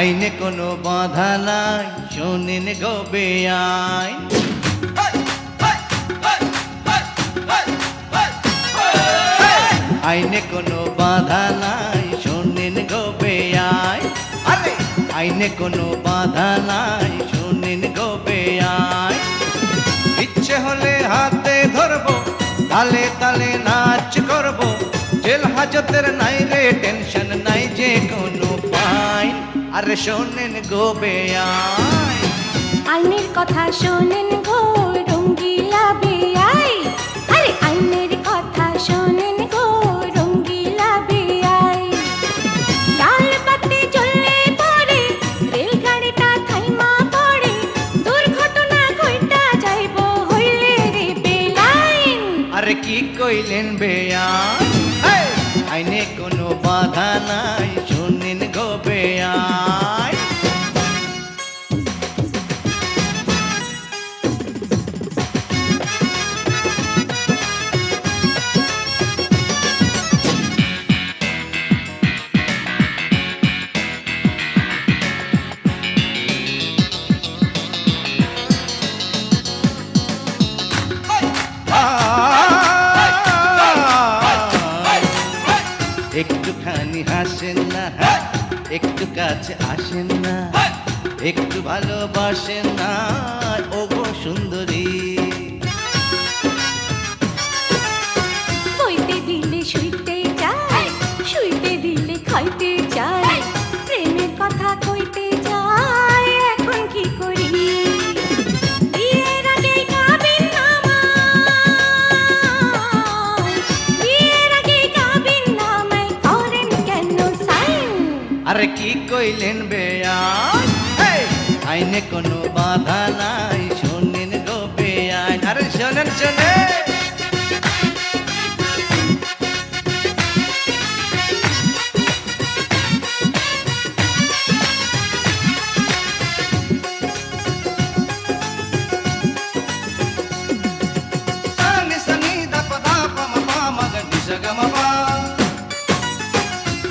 আইনে কোনো বাধা নাই, শোনেন গো বেআইন। আইনে কোনো বাধা নাই, শোনেন গো বেআইন। আরে আইনে কোনো বাধা নাই, শোনেন গো বেআইন। ইচ্ছে হলে হাতে ধরবো, তালে তালে নাচ করবো, জেল হাজতের নাই রে টেনশন নাই যে কোনো ফাইন। আরে শোনেন গো বেআইন। আইনের কথা শোনেন গো রঙ্গিলা বেআইন। আরে আইনের কথা শোনেন গো রঙ্গিলা বেআইন। লাল বাতি জ্বললে পরে রেলগাড়িটা থাইমা পড়ে, দুর্ঘটনা ঘইটা যাইব হইলে রে বেলাইন। আরে কি কইলেন বেআইন? আইনে কোনো বাধা নাই, শোনেন গো বেআইন। একটুখানি হাসেন না, একটু কাছে আসেন না, একটু ভালোবাসেন না ও গো সুন্দরী। বইতে দিলে শুইতে চাই, শুইতে দিলে খাইতে চাই, প্রেমের কথা কইতে চাই, এখন কি করি? বিয়ের আগে কাবিন নামায়, বিয়ের আগে কাবিন নামায় করেন কেন সাইন? আরে কি কইলেন বেআইন? আইনে কোনো বাধা নাই, শোনেন গো বেআইন। আরে শোনেন শোনেন।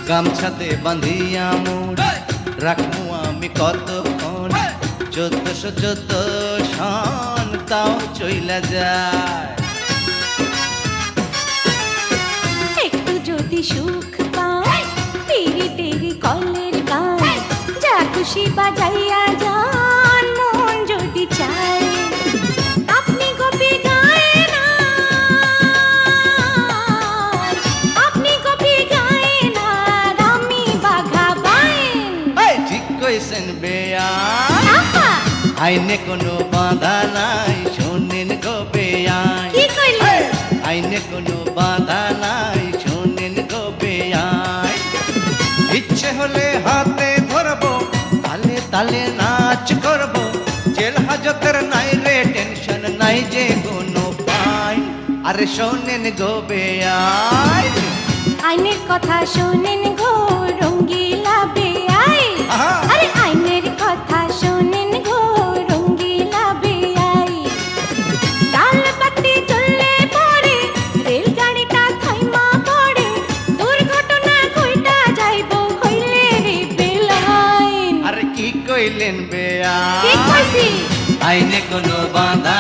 গামছাতে বাঁধিয়া মোড় রাখবো আমি কতক্ষণ, 1414 সন তাও চইলা যায়। একটু যদি সুখ পাই, তেরি তেরি কলের গান, যা খুশি বাজাইয়া যান মন যদি চায়। আপনি গোপী গায়েন, আপনি গোপী গায়েন, আমি বাঘা বাইন। ঠিক কইছেন বেআইন। আইনে কোনো বাধা নাই, শোনেন গো বেআইন। কি কইলেন? আইনে কোনো বাধা নাই, শোনেন গো বেআইন। ইচ্ছে হলে হাতে ধরবো, তালে তালে নাচ করবো, জেল হাজতের নাই রে টেনশন নাই যে কোনো ফাইন। আরে শোনেন গো বেআইন। আইনের কথা শোনেন গো রঙ্গিলা বেআইন। আরে আইনের কথা শোনেন গো রঙ্গিলা বেআইন। লাল বাতি জ্বললে পরে রেলগাড়িটা থাইমা পড়ে, দুর্ঘটনা ঘইটা যাইব হইলে রে বেলাইন। আরে কি কইলেন বেআইন? ঠিক কইছি। আইনে কোনো বাধা